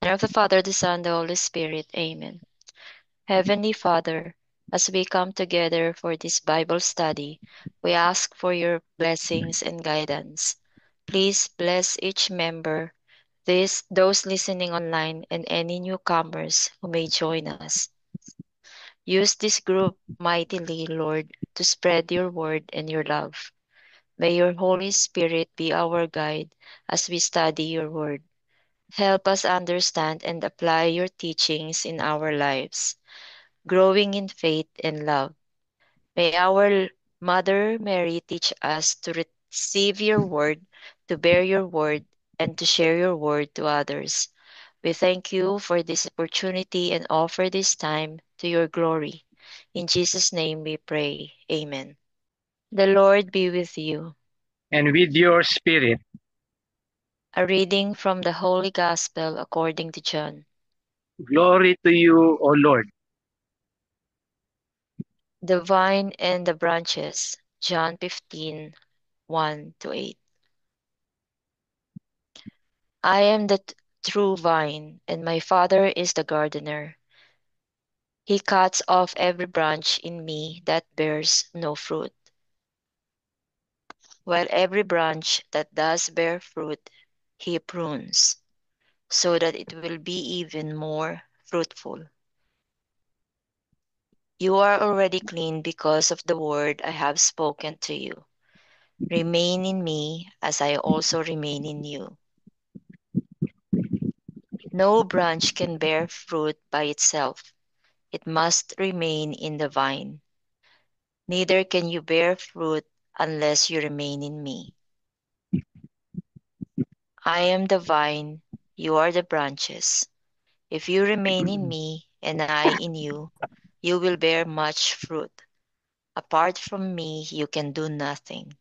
name of the Father, the Son, the Holy Spirit. Amen. Heavenly Father, as we come together for this Bible study, we ask for your blessings and guidance. Please bless each member, those listening online, and any newcomers who may join us. Use this group mightily, Lord, to spread your word and your love. May your Holy Spirit be our guide as we study your word. Help us understand and apply your teachings in our lives, growing in faith and love. May our Mother Mary teach us to receive your word, to bear your word, and to share your word to others. We thank you for this opportunity and offer this time to your glory. In Jesus' name we pray. Amen. The Lord be with you. And with your spirit. A reading from the Holy Gospel according to John. Glory to you, O Lord. The vine and the branches. John 15:1-8. I am the true vine, and my Father is the gardener. He cuts off every branch in me that bears no fruit, while every branch that does bear fruit, he prunes, so that it will be even more fruitful. You are already clean because of the word I have spoken to you. Remain in me as I also remain in you. No branch can bear fruit by itself. It must remain in the vine. Neither can you bear fruit unless you remain in me. I am the vine, you are the branches. If you remain in me and I in you, you will bear much fruit. Apart from me, you can do nothing.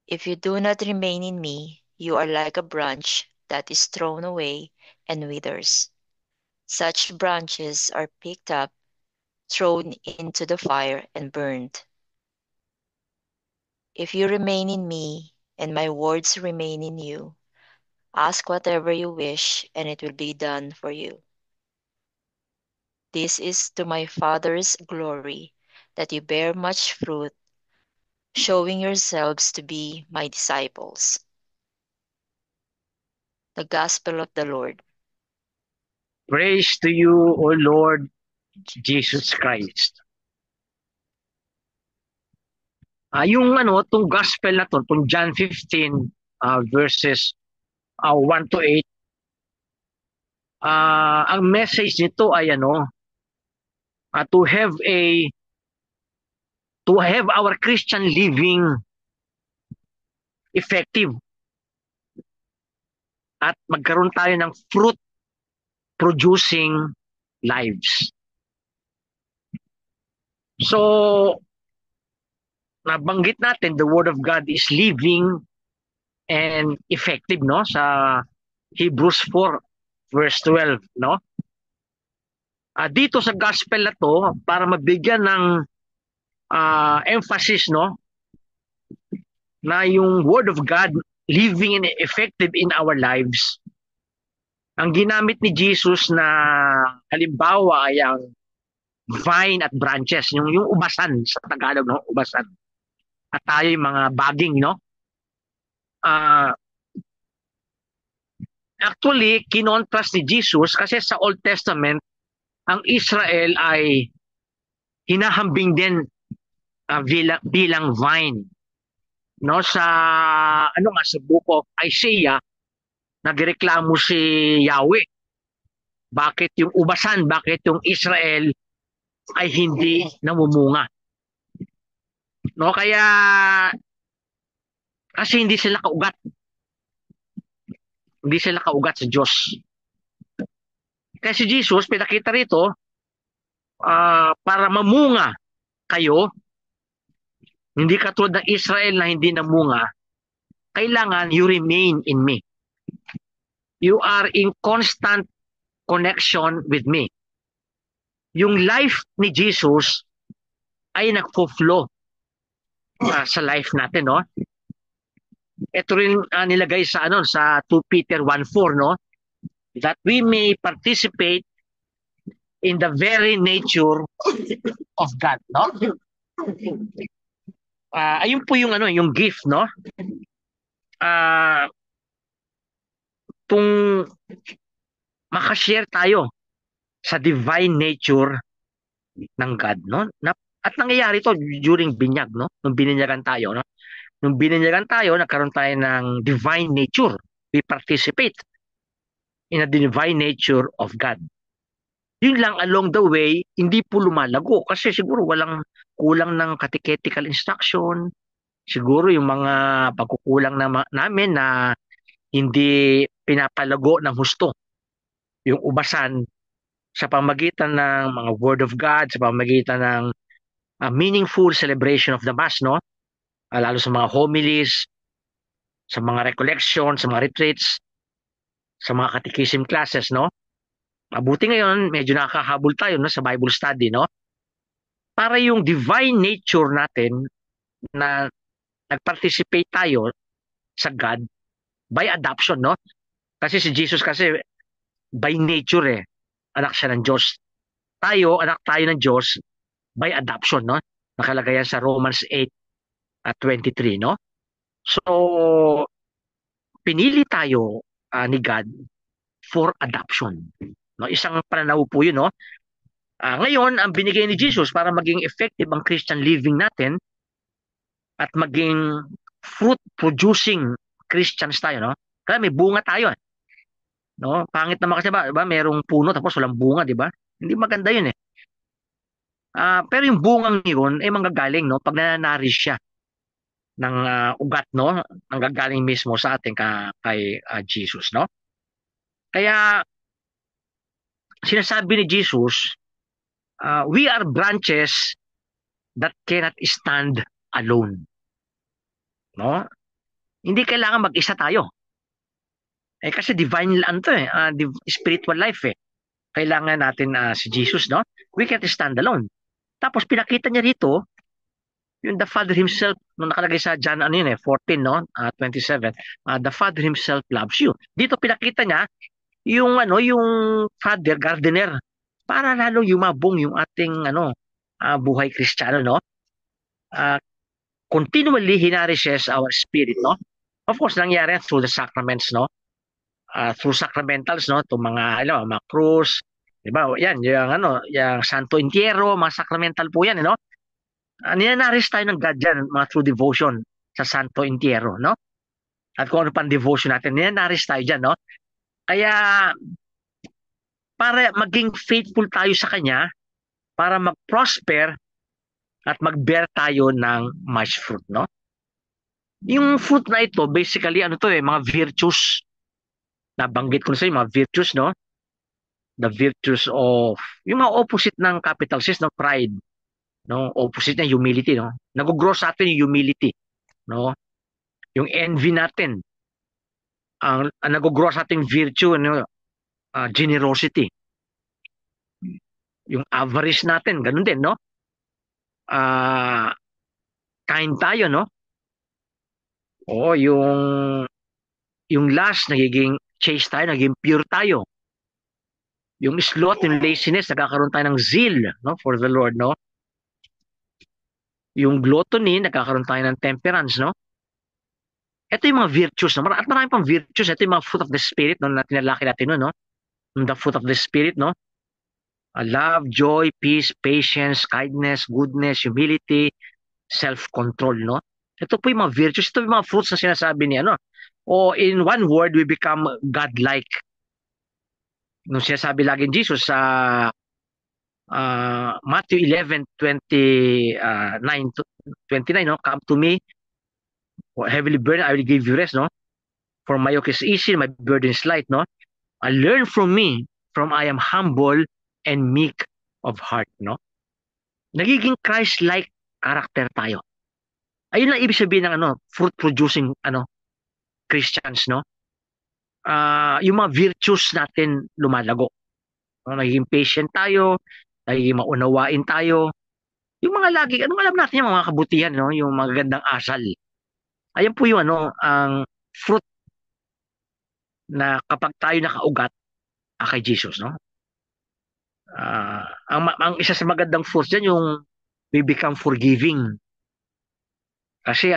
If you do not remain in me, you are like a branch that is thrown away and withers. Such branches are picked up, thrown into the fire, and burned. If you remain in me, and my words remain in you, ask whatever you wish, and it will be done for you. This is to my Father's glory, that you bear much fruit, showing yourselves to be my disciples. The Gospel of the Lord. Praise to you, O Lord Jesus Christ. Yung tong gospel na to, tong John 15 verses 1 to 8, ang message nito ay to have our Christian living effective at magkaroon tayo ng fruit producing lives. So nabanggit natin the word of God is living and effective sa Hebrews 4 verse 12 dito sa gospel na to para mabigyan ng emphasis na yung word of God living and effective in our lives. Ang ginamit ni Jesus na halimbawa ay ang vine at branches, yung ubasan sa Tagalog, ubasan. At tayo yung mga baging, actually, kinontrast ni Jesus kasi sa Old Testament, ang Israel ay hinahambing din bilang vine. Sa sa book of Isaiah, nagreklamo si Yahweh. Bakit yung ubasan, bakit yung Israel ay hindi namumunga? Kaya kasi hindi sila kaugat. Hindi sila kaugat sa Diyos. Kaya si Jesus, pinakita rito, para mamunga kayo, hindi katulad ng Israel na hindi namunga, kailangan you remain in me. You are in constant connection with me. Yung life ni Jesus ay nagfo-flow sa life natin, Ito rin nilagay sa sa 2 Peter 1:4, no? That we may participate in the very nature of God, no? Ayun po yung yung gift, no? Ah, kung makashare tayo sa divine nature ng God, no? At nangyayari to during binyag, no? Nung bininyagan tayo, no? Nung bininyagan tayo, nagkaroon tayo ng divine nature. We participate in a divine nature of God. Yun lang, along the way, hindi po lumalago kasi siguro walang kulang ng catechetical instruction, siguro yung mga pagkukulang namin na hindi pinapalago ng husto yung ubasan sa pamagitan ng mga Word of God, sa pamagitan ng meaningful celebration of the Mass, no? Lalo sa mga homilies, sa mga recollection, sa mga retreats, sa mga catechism classes, no? Mabuti ngayon, medyo nakakahabol tayo no, sa Bible study, no? Para yung divine nature natin na nag-participate tayo sa God by adoption, no? Kasi si Jesus kasi by nature anak siya ng Diyos. Tayo, anak tayo ng Diyos by adoption, no? Nakalagay yan sa Romans 8 at 23, no? So, pinili tayo ni God for adoption. No, isang pananaw po 'yun, no? Ngayon, ang binigay ni Jesus para maging effective ang Christian living natin at maging fruit-producing Christians tayo, no? Kaya may bunga tayo, no? Pangit naman kasi ba, merong puno tapos walang bunga, di ba? Hindi maganda 'yun eh. Pero yung bungang 'yun ay manggagaling, no? Pag nananarish siya ng ugat, no? Nanggagaling mismo sa ating kay Jesus, no? Kaya sinasabi ni Jesus, we are branches that cannot stand alone. No? Hindi kailangan mag-isa tayo. Kasi divine ano to spiritual life Kailangan natin si Jesus, no? We can't stand alone. Tapos pinakita niya rito yung the Father himself nung nakalagay sa John 14, no? 27. The Father himself loves you. Dito pinakita niya yung yung Father gardener para lalo yumabong yung ating buhay Kristiyano, no? Uh, Continually hinourishes our spirit, no? Of course, nangyari through the sacraments, no? Through sacramentals, no? Itong mga krus, di ba? Yan, yung Santo Entierro, mga sacramental po yan, no? Ninanaris tayo ng God dyan, mga through devotion sa Santo Entierro, no? At kung ano pang devotion natin, ninanaris tayo dyan, no? Kaya, para maging faithful tayo sa Kanya, para mag-prosper at mag-bear tayo ng much fruit, no? Yung fruit na ito, basically, mga virtues. Nabanggit ko na sa mga virtues, no? The virtues of, yung mga opposite ng capital C, no? Pride, no? Opposite na humility, no? Nag-grow sa atin yung humility, no? Yung envy natin, ang nag-grow sa ating virtue, no? Generosity. Yung avarice natin, ganun din, no? Ah, kind tayo, no? O yung lust, nagiging chaste tayo, naging pure tayo. Yung sloth, yung laziness, nagkakaroon tayo ng zeal, no? For the Lord, no? Yung gluttony, nagkakaroon tayo ng temperance, no? Ito yung mga virtues, no? At marami pang virtues. Ito yung mga fruit of the Spirit, no? Na tinalaki natin, no? The fruit of the Spirit, no? Love, joy, peace, patience, kindness, goodness, humility, self-control, no? Ito po yung mga virtues. Ito yung mga fruits na sinasabi niya, no? O in one word, we become God-like. Nung sinasabi lagi ni Jesus sa Matthew 11:29 to 29, no? Come to me, heavily burdened, I will give you rest, no? For my yoke is easy, my burden is light, no? Learn from me, from I am humble and meek of heart, no? Nagiging Christ-like character tayo. Ayun lang ibig sabihin ng fruit-producing Christians, no? Yung mga virtues natin lumalago. No? Nagiging patient tayo, nagiging maunawain tayo. Yung mga lagi, anong alam natin yung mga kabutihan, no? Yung magagandang asal Ayan po yung ang fruit na kapag tayo nakaugat kay Jesus, no? Ang isa sa magandang fruit diyan yung we become forgiving. Kasi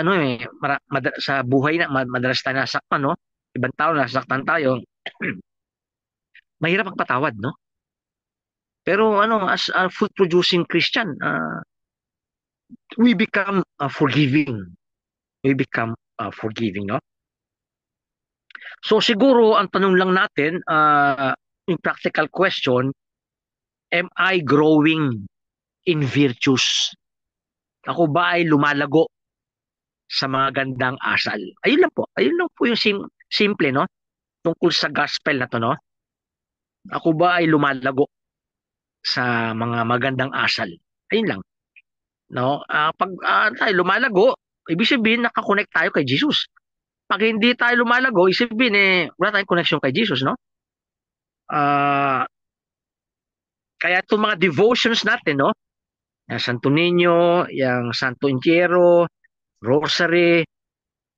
sa buhay na madalas tayo nasaktan, no? Ibang tao nasaktan tayo, mahirap magpatawad, no? Pero as a fruit producing Christian, we become forgiving. We become forgiving, no? So siguro ang tanong lang natin, yung practical question, am I growing in virtues? Ako ba ay lumalago sa mga gandang asal? Ayun lang po. Ayun lang po yung simple, no? Tungkol sa gospel na to, no? Ako ba ay lumalago sa mga magandang asal? Ayun lang, no? Pag tayo lumalago, ibig sabihin nakakonect tayo kay Jesus. Pag hindi tayo lumalago, ibig sabihin wala tayong connection kay Jesus, no? Ah, kaya itong mga devotions natin, no? Yung Santo Niño, yung Santo Entierro, Rosary,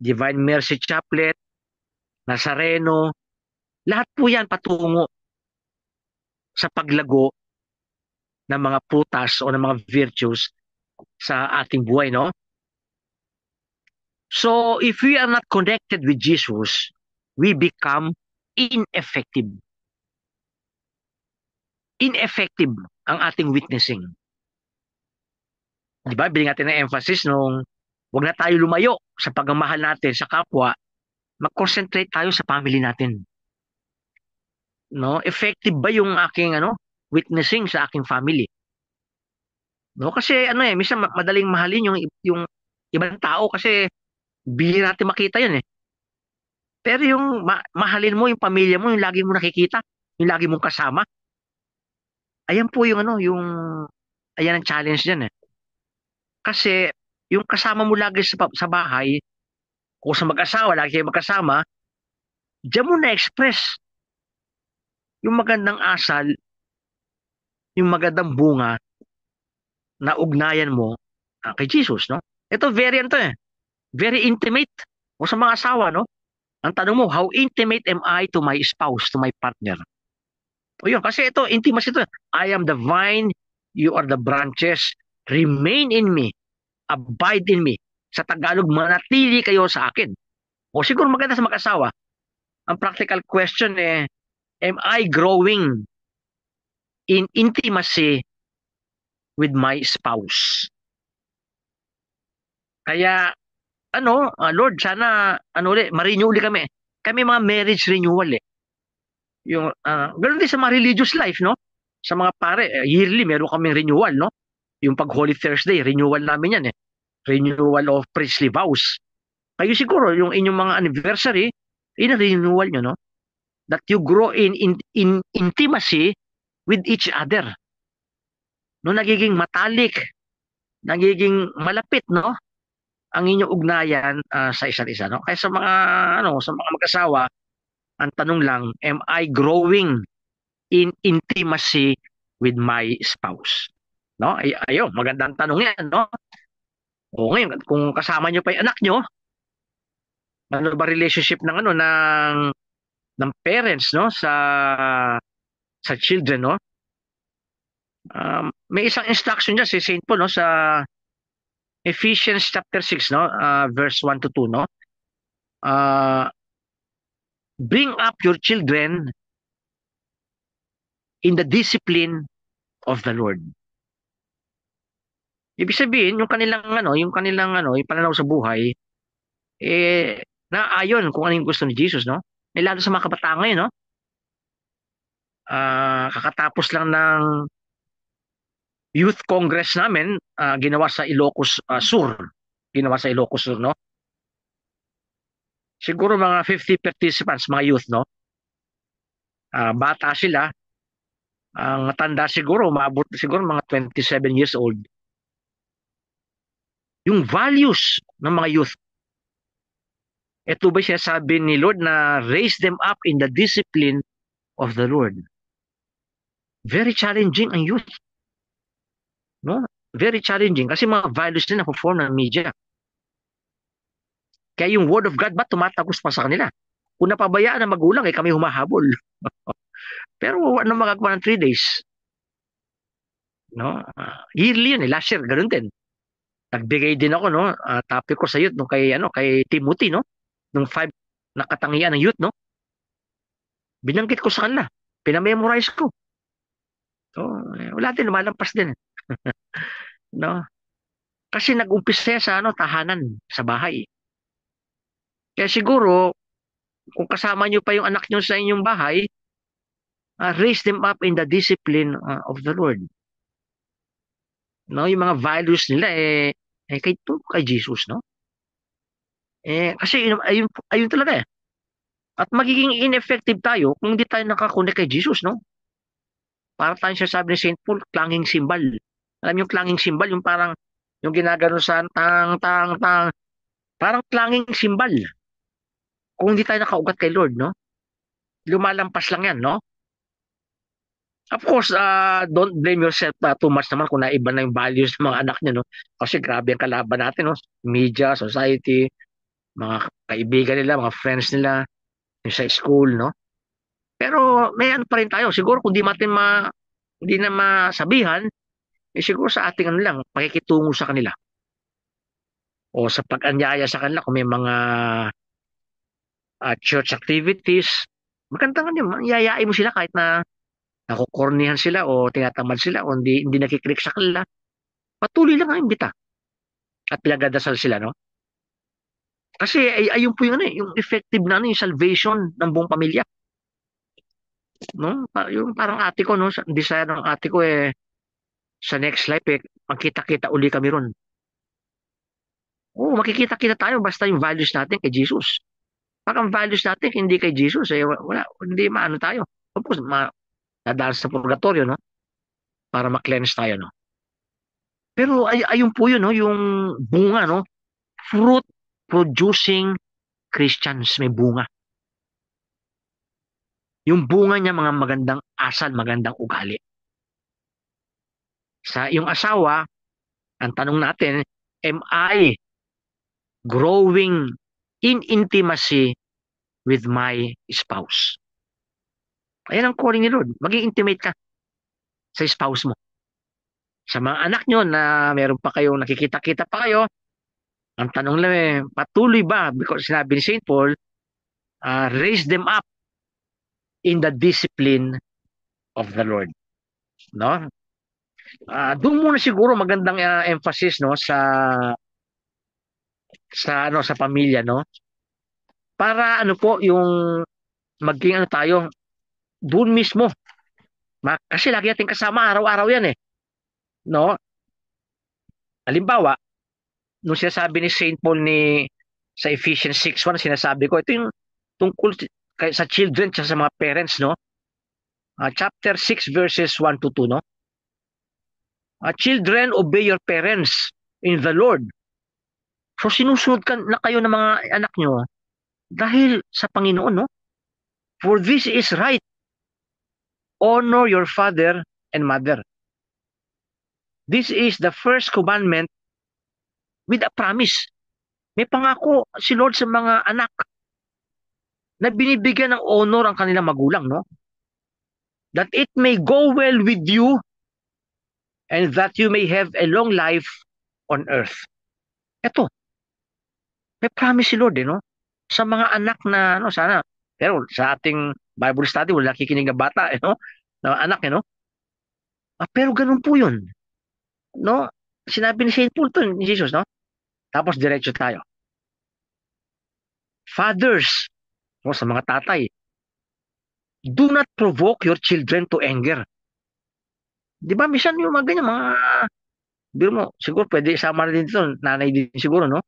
Divine Mercy Chaplet, Nazareno, lahat po yan patungo sa paglago ng mga prutas o ng mga virtues sa ating buhay, no? So, if we are not connected with Jesus, we become ineffective. Ineffective ang ating witnessing. Di ba? Bigyan natin ng emphasis nung wag na tayo lumayo sa pagmamahal natin sa kapwa, mag-concentrate tayo sa family natin. No? Effective ba yung aking witnessing sa aking family? No? Kasi minsan madaling mahalin yung ibang tao kasi bihira natin makita yun eh. Pero yung mahalin mo yung pamilya mo, yung lagi mo nakikita, yung lagi mong kasama, ayan po ayan ang challenge diyan eh. Kasi yung kasama mo lagi sa bahay, o sa mag-asawa, lagi kayo magkasama, diyan mo na-express yung magandang asal, yung magandang bunga na ugnayan mo kay Jesus, no? Ito very very intimate. O sa mga asawa, no? Ang tanong mo, how intimate am I to my spouse, to my partner? O yun, kasi ito, intimacy ito. I am the vine, you are the branches. Remain in me, abide in me. Sa Tagalog, manatili kayo sa akin. O siguro maganda sa mag-asawa. Ang practical question am I growing in intimacy with my spouse? Kaya, Lord, sana, ma-renew ulit kami. Kami mga marriage renewal eh. Ganun din sa mga religious life, no? Sa mga pare, yearly, meron kaming renewal, no? Yung pag Holy Thursday, renewal namin yan eh. Renewal of priestly vows. Kayo siguro, yung inyong mga anniversary, renewal nyo, no? That you grow in intimacy with each other. No, nagiging matalik, nagiging malapit, no? Ang inyong ugnayan sa isa't isa, no? Kaya sa mga mag-asawa, ang tanong lang, am I growing in intimacy with my spouse? No? Ayo, magandang tanong yan, no? O ngayon, kung kasama nyo pa yung anak nyo, ano ba relationship ng parents, no, sa children, no? May isang instruction dyan si Saint Paul, no, sa Ephesians chapter 6, no, verse 1 to 2, no? Uh, Bring up your children in the discipline of the Lord. Ibig sabihin, yung pananaw sa buhay, naayon kung ano yung gusto ni Jesus, no? Lalo sa mga kabataan ngayon, no? Kakatapos lang ng youth congress namin, ginawa sa Ilocos Sur. Ginawa sa Ilocos Sur, no? Siguro mga 50 participants, mga youth, no? Bata sila. Ang tanda siguro, maabot siguro mga 27 years old. Yung values ng mga youth, ito ba siya sabi ni Lord na raise them up in the discipline of the Lord. Very challenging ang youth. No? Very challenging kasi mga values din na form ng media. Kaya yung word of God ba tumatagos pa sa kanila? Kung napabayaan ng magulang, kami humahabol. Pero ano magagawa ng 3 days? No? Yearly yun eh. Last year, ganun din. Nagbigay din ako, no? Topic ko sa youth, no? Kay Timothy, no? Nung 5 na katangian ng youth, no? Binanggit ko sa kanila. Pinamemorize ko. So, wala din, lumalampas din. No? Kasi nag-umpisa sa tahanan, sa bahay. Kaya siguro, kung kasama nyo pa yung anak nyo sa inyong bahay, raise them up in the discipline of the Lord. No, yung mga values nila kay Jesus, no? Kasi ayun talaga eh. At magiging ineffective tayo kung hindi tayo nakakonek kay Jesus, no? Para tayong sasabi ni Saint Paul, clanging cymbal. Alam yung clanging cymbal, yung parang yung ginagano sa tang tang tang, parang clanging cymbal. Kung hindi tayo nakaugat kay Lord, no? Lumalampas lang yan, no? Of course, don't blame yourself too much naman kung naiba na yung values ng mga anak niyo, no? Kasi grabe ang kalaban natin, no? Media, society, mga kaibigan nila, mga friends nila, yung sa school, no? Pero may ano pa rin tayo. Siguro kung hindi na masabihan, siguro sa ating ano lang, pakikitungo sa kanila. O sa pag-anyaya sa kanila kung may mga church activities. Maganda nga yun, yayain mo sila kahit na nakukornihan sila o tinatamad sila o hindi nakiklik sa kanila. Patuloy lang ang imbita at pinagdadasal sila, no? Kasi ayun po yung effective na yung salvation ng buong pamilya, no? Yung parang ate ko, no? Desire ng ate ko sa next life magkita-kita uli kami ron. Oo, makikita-kita tayo basta yung values natin kay Jesus. Pag ang values natin hindi kay Jesus, wala, hindi maano tayo. Tapos, dadaan sa purgatorio, no? Para ma-cleanse tayo, no? Pero ayun po yun, no? Yung bunga, no? Fruit producing Christians, may bunga. Yung bunga niya, mga magandang asal, magandang ugali. Sa yung asawa, ang tanong natin, am I growing in intimacy with my spouse? Ayan ang calling ni Lord. Maging intimate ka sa spouse mo. Sa mga anak nyo na meron pa kayong nakikita-kita pa kayo, ang tanong lang patuloy ba? Because sinabi ni Saint Paul, raise them up in the discipline of the Lord. No? Doon muna siguro magandang emphasis no sa pamilya, no? Para ano po yung maging ano tayo doon mismo. Kasi lagi natin kasama araw-araw yan no? Halimbawa, nung sinasabi ni Saint Paul sa Ephesians 6:1, sinasabi ko ito yung tungkol sa children at sa mga parents, no? Chapter 6 verses 1 to 2, no? Children, obey your parents in the Lord. So sinusunod na kayo ng mga anak nyo dahil sa Panginoon, no? For this is right. Honor your father and mother. This is the first commandment with a promise. May pangako si Lord sa mga anak na binibigyan ng honor ang kanilang magulang, no? That it may go well with you and that you may have a long life on earth. Ito, may promise si Lord, no? Sa mga anak na, sana. Pero sa ating Bible study, wala nakikinig na bata, no? Na anak, no? Pero ganun po yun, no? Sinabi ni Saint Paul to, ni Jesus, no? Tapos diretso tayo. Fathers, no, sa mga tatay, do not provoke your children to anger. Di ba, minsan yung mga ganyan, biro mo, siguro pwede isama na din dito, nanay din siguro, no?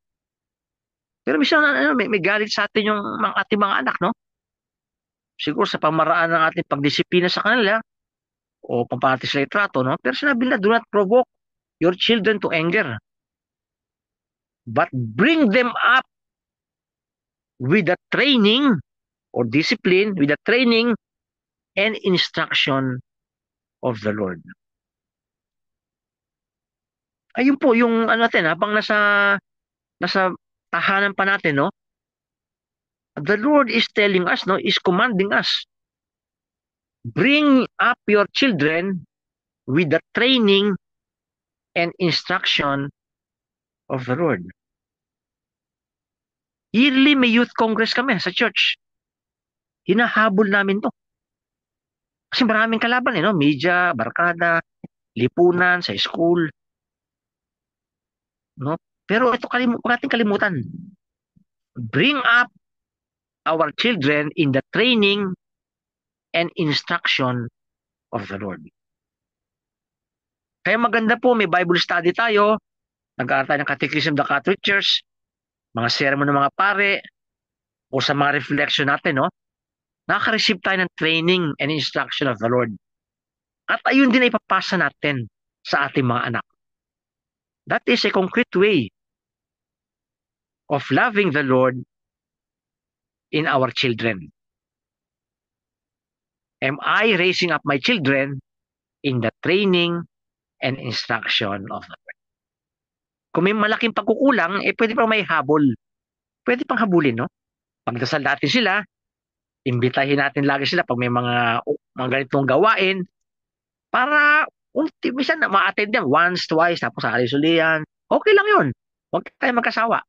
Pero minsan, may galit sa atin yung ating mga anak, no? Siguro sa pamaraan ng ating pagdisiplina sa kanila, o pampatis sila itrato, no? Pero sinabi nila, do not provoke your children to anger, but bring them up with the training or discipline, with the training and instruction of the Lord. Ayun po yung natin habang nasa tahanan pa natin, no? The Lord is telling us, no, is commanding us, bring up your children with the training and instruction of the Lord. Yearly may youth congress kami sa church. Hinahabol namin to. Kasi maraming kalaban, no? Media, barkada, lipunan, sa school. No? Pero ito huwag nating kalimutan. Bring up our children in the training and instruction of the Lord. Kaya maganda po, may Bible study tayo, nag-aaral tayo ng Catechism of the Catholic Church, mga sermon ng mga pare, o sa mga reflection natin, no? Nakaka-receive tayo ng training and instruction of the Lord. At ayun din ay ipapasa natin sa ating mga anak. That is a concrete way of loving the Lord in our children. Am I raising up my children in the training and instruction of the Lord? Kung may malaking pagkukulang, pwede pang may habol. Pwede pang habulin, no? Pagdasal natin sila, imbitahin natin lagi sila pag may mga ganitong gawain para minsan ma-attend yan once, twice, tapos sali-sulian. Okay lang yun. Huwag tayo magkasawa.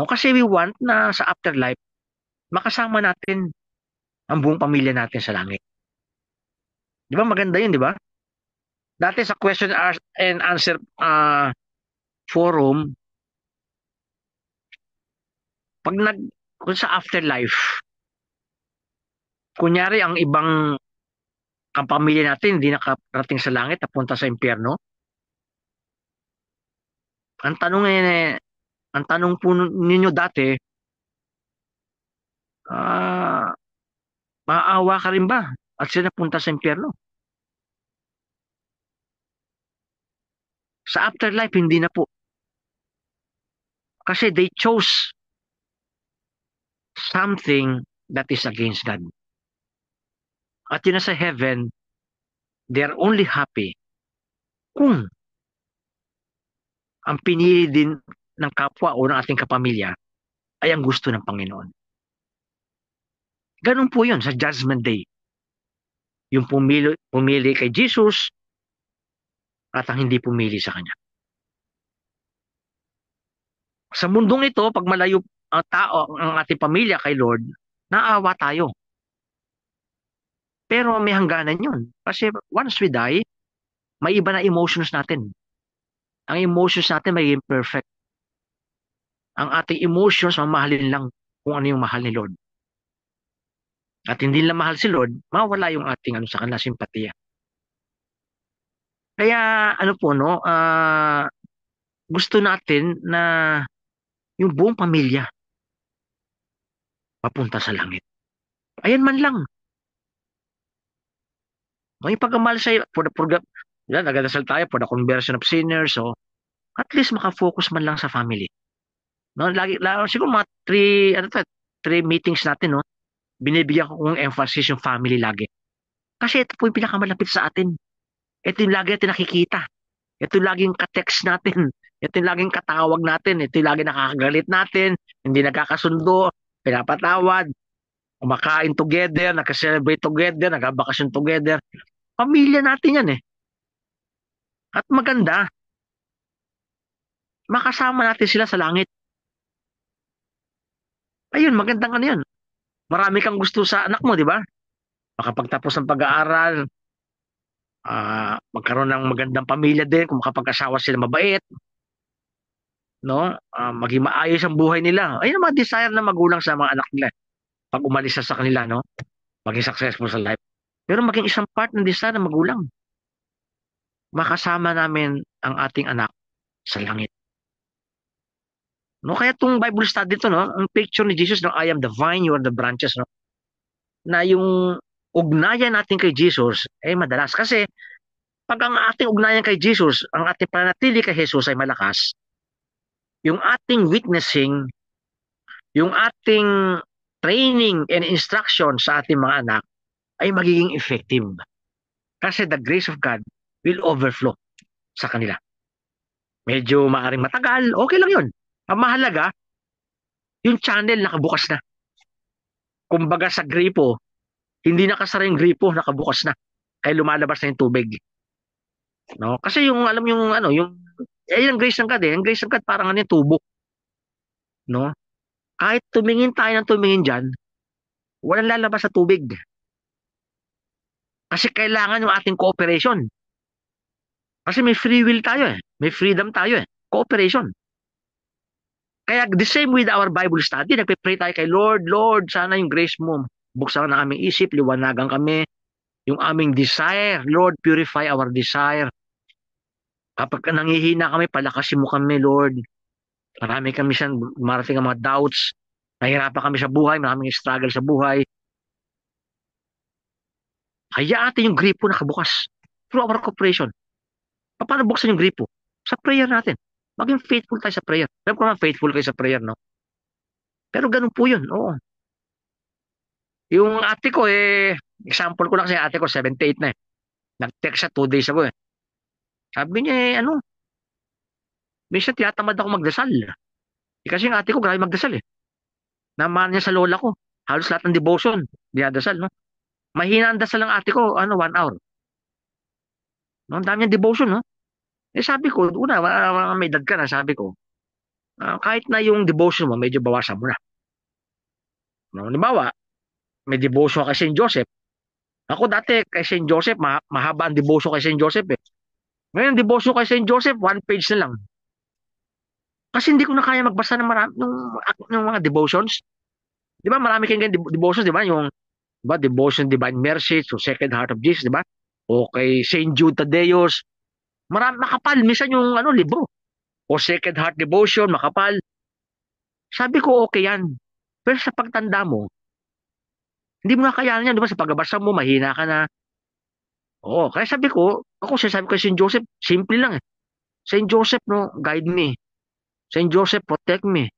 No? Kasi we want na sa afterlife, makasama natin ang buong pamilya natin sa langit. Di ba maganda yun, di ba? Dati sa question and answer forum, kung sa afterlife, kunyari ang pamilya natin hindi nakarating sa langit, napunta sa impyerno. Ang tanong po ninyo dati, maawa ka rin ba at sila napunta sa impyerno? Sa afterlife, hindi na po. Kasi they chose something that is against God. At yun na sa heaven, they are only happy kung ang pinili din ng kapwa o ng ating kapamilya ay ang gusto ng Panginoon. Ganun po yun sa Judgment Day. Yung pumili kay Jesus at ang hindi pumili sa Kanya. Sa mundong ito, pag malayo ang tao, ang ating pamilya kay Lord, naawa tayo. Pero may hangganan yun. Kasi once we die, may iba na emotions natin. Ang emotions natin may imperfect. Ang ating emotions, mamahalin lang kung ano yung mahal ni Lord. At hindi lang mahal si Lord, mawala yung ating sa kanila simpatiya. Kaya po no, gusto natin na yung buong pamilya papunta sa langit. Ayan man lang. May pagkamahal sa'yo, nagadasal tayo for the conversion of sinners, so at least makafocus man lang sa family. No, siguro mga three meetings natin, no, binibigyan ko kong emphasis yung family lagi. Kasi ito po yung pinakamalapit sa atin. Ito yung lagi natin nakikita. Ito yung laging ka-text natin. Ito yung laging katawag natin. Ito yung laging nakakagalit natin. Hindi nagkakasundo. Pinapatawad. Kumakain together. Nagka-celebrate together. Nagkabakasyon together. Pamilya natin yan eh. At maganda, makasama natin sila sa langit. Ayun, magandang yun. Marami kang gusto sa anak mo, di ba? Makapagtapos ng pag-aaral, magkaroon ng magandang pamilya din, kung makapag-asawa sila mabait, no? Maging maayos ang buhay nila. Ayun ang mga desire ng magulang sa mga anak nila. Pag umalis sa kanila, no? Maging successful sa life. Pero maging isang part ng desire ng magulang. Makasama namin ang ating anak sa langit. No, kaya itong Bible study to, no, ang picture ni Jesus, no, I am the vine, you are the branches, no, na yung ugnayan natin kay Jesus ay madalas. Kasi pag ang ating ugnayan kay Jesus, ang ating panatili kay Jesus ay malakas, yung ating witnessing, yung ating training and instruction sa ating mga anak ay magiging effective. Kasi the grace of God will overflow sa kanila. Medyo maaring matagal, okay lang yun. Ang mahalaga, yung channel nakabukas na. Kumbaga sa gripo, hindi nakasara yung gripo, nakabukas na. Kaya lumalabas na yung tubig. No? Kasi yung, alam yung, ano, yung, yung grace ng God eh. Yung grace ng God parang ano yung tubo. No? Kahit tumingin tayo ng tumingin dyan, walang lalabas sa tubig. Kasi kailangan yung ating cooperation. Kasi may free will tayo eh. May freedom tayo eh. Cooperation. Kaya the same with our Bible study, nagpe-pray tayo kay Lord, Lord, sana yung grace mo. Buksan na aming isip, liwanagan kami. Yung aming desire, Lord, purify our desire. Kapag nangihina kami, palakasin mo kami, Lord. Marami kami siya, marating ang mga doubts. Nahirapan kami sa buhay, maraming struggle sa buhay. Hayaan natin yung gripo nakabukas. Through our cooperation. Paano buksan yung gripo? Sa prayer natin. Maging faithful tayo sa prayer. Alam ko naman faithful kayo sa prayer, no? Pero ganun po yun, oo. Yung ate ko, example ko lang kasi ate ko, 78 na eh. Nag-text siya 2 days ago eh. Sabi niya, minsan tiyatamad ako magdasal. Kasi yung ate ko, grabe magdasal eh. Naman niya sa lola ko. Halos lahat ng devotion, dinadasal, no? Mahina ang dasal ng ate ko, 1 hour. No? Ang dami niyang devotion, no? Sabi ko, una, may edad ka na, sabi ko, kahit na yung devotion mo, medyo bawasan mo na. No? Halimbawa, may devotion kay Saint Joseph. Ako dati, kay Saint Joseph, mahaba ang devotion kay Saint Joseph eh. Ngayon, devotion kay Saint Joseph, 1 page na lang. Kasi hindi ko na kaya magbasa ng marami, ng mga devotions. Di ba, marami kayong devotions, di ba? Yung, di ba, devotion, Divine Mercy, to Sacred Heart of Jesus, di ba? O kay Saint Jude Tadeus. Marami, makapal, minsan yung, libro. O Sacred Heart Devotion, makapal. Sabi ko, okay yan. Pero sa pagtanda mo, hindi mo na kayanan yan, di ba? Sa pagbabasa mo, mahina ka na. Oo, kaya sabi ko, ako sinasabi ko Saint Joseph, simple lang eh. Saint Joseph, no, guide me. Saint Joseph, protect me.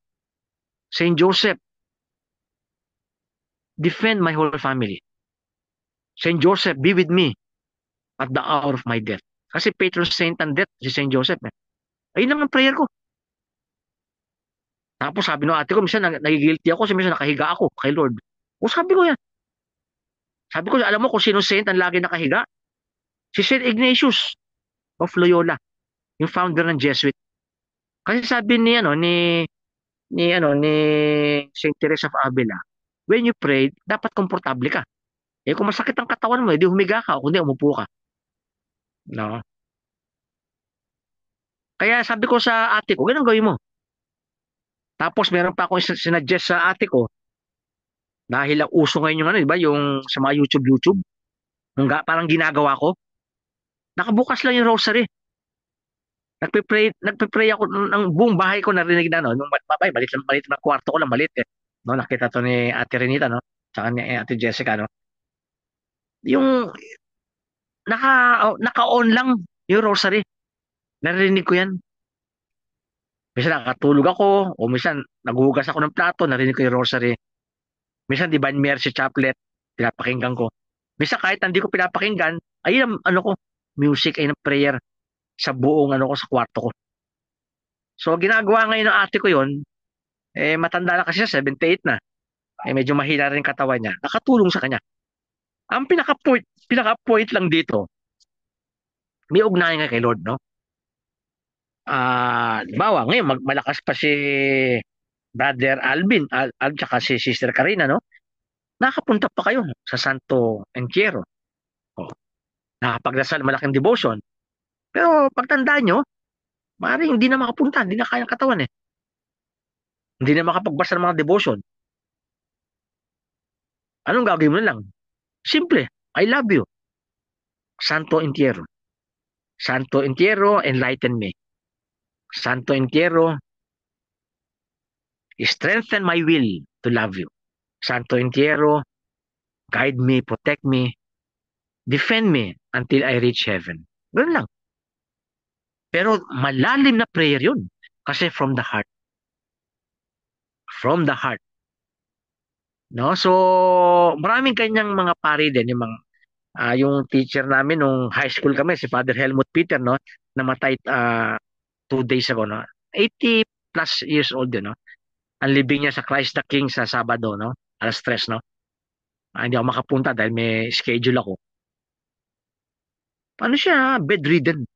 Saint Joseph, defend my whole family. Saint Joseph, be with me at the hour of my death. Kasi patron saint ang death, si Saint Joseph. Eh. Ayun lang ang prayer ko. Tapos sabi ng ate ko, minsan nagigilty ako, kasi minsan nakahiga ako kay Lord. O sabi ko yan. Sabi ko, alam mo kung sino saint ang lagi nakahiga? Si Saint Ignatius of Loyola, yung founder ng Jesuit. Kasi sabi ni Saint Teresa of Avila, when you pray, dapat komportable ka. Kung masakit ang katawan mo, edi humiga ka o kundi umupo ka. No? Kaya sabi ko sa ate ko, ganun gawin mo. Tapos meron pa akong sinuggest sa ate ko, dahil ang uso ngayon yung di ba, yung sa mga YouTube, parang ginagawa ko, nakabukas lang yung rosary. Nagpe-pray ako ng buong bahay ko narinig na, no? Nung babay, malit na kwarto ko lang, malit eh. No, nakita to ni Ate Renita, no? Tsaka ni Ate Jessica, no? Yung naka-on lang yung rosary. Narinig ko yan. Minsan nakatulog ako, o minsan naghuhugas ako ng plato, narinig ko yung rosary. Minsan Divine Mercy Chaplet, pinapakinggan ko. Minsan kahit hindi ko pinapakinggan, ay ko, music ay ng prayer sa buong ko sa kwarto ko. So ginagawa ngayon ng ate ko yon, matanda na kasi siya, 78 na. Medyo mahina rin katawan niya. Nakatulong sa kanya. Ang pinaka-point lang dito, may ugnayan nga kay Lord, no? Bawa, ngayon, malakas pa si Brother Alvin, tsaka si Sister Karina, no? Nakapunta pa kayo sa Santo Entierro. Oh, nakapagdasal, malaking devotion. Pero pagtandaan nyo, maaaring hindi na makapunta, hindi na kayang katawan eh. Hindi na makapagbasa ng mga devotion. Anong gagawin mo na lang? Simple, I love you. Santo Entierro. Santo Entierro, enlighten me. Santo Entierro, strengthen my will to love you. Santo Entierro, guide me, protect me, defend me until I reach heaven. Ganun lang. Pero malalim na prayer yun. Kasi from the heart. From the heart. No? So, maraming kanyang mga pari din. Yung teacher namin nung high school kami, si Father Helmut Peter, no? Namatay 2 days ago. No? 80, plus years old yun, no? Ang libing niya sa Christ the King sa Sabado, no? Alas 3, no? Hindi ako makapunta dahil may schedule ako. Ano siya, bedridden.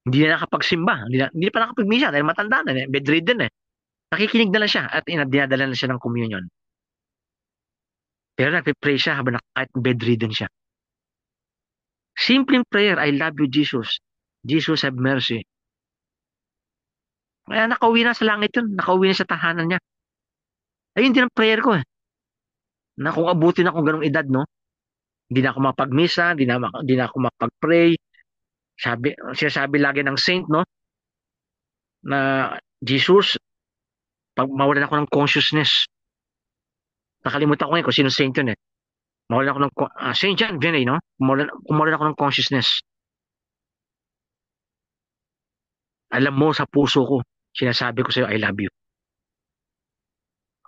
Hindi na nakapagsimba. Hindi pa nakapagmisa dahil matanda na, eh. Bedridden eh. Nakikinig na lang siya at dinadala na siya ng communion. Pero nagpe-pray siya habang kahit bedridden siya. Simpleng prayer, I love you, Jesus. Jesus, have mercy. Kaya nakauwi na sa langit yun. Nakauwi na sa tahanan niya. Ayun din ang prayer ko eh. Na kung abutin ako ganong edad, no? Hindi na ako mapagmisa, hindi na ako mapag-pray. Sinasabi lagi ng saint, no? Na Jesus, pag mawalan ako ng consciousness, nakalimutan ko ngayon kung sino saint yun eh. Mawalan ako ng, Saint John Vianney, no? Mawalan ako ng consciousness. Alam mo sa puso ko, sinasabi ko sa'yo, I love you.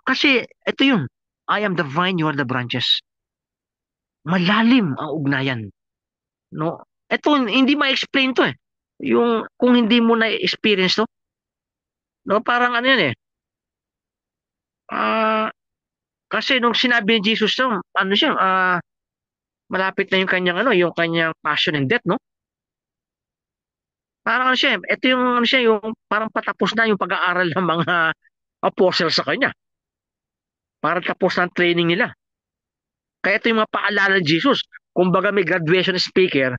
Kasi, ito yun. I am the vine, you are the branches. Malalim ang ugnayan. No? Ito, hindi ma-explain to eh. Yung, kung hindi mo na-experience to, no? Parang ano yan eh. Ah, kasi nung sinabi ni Jesus to, ano siya, malapit na yung kanyang ano, yung kanyang passion and death, no? Parang ano siya, ito yung ano siya, yung parang patapos na yung pag-aaral ng mga apostles sa kanya. Para tapos na ang training nila. Kaya ito yung mga paalala ni Jesus. Kumbaga may graduation speaker,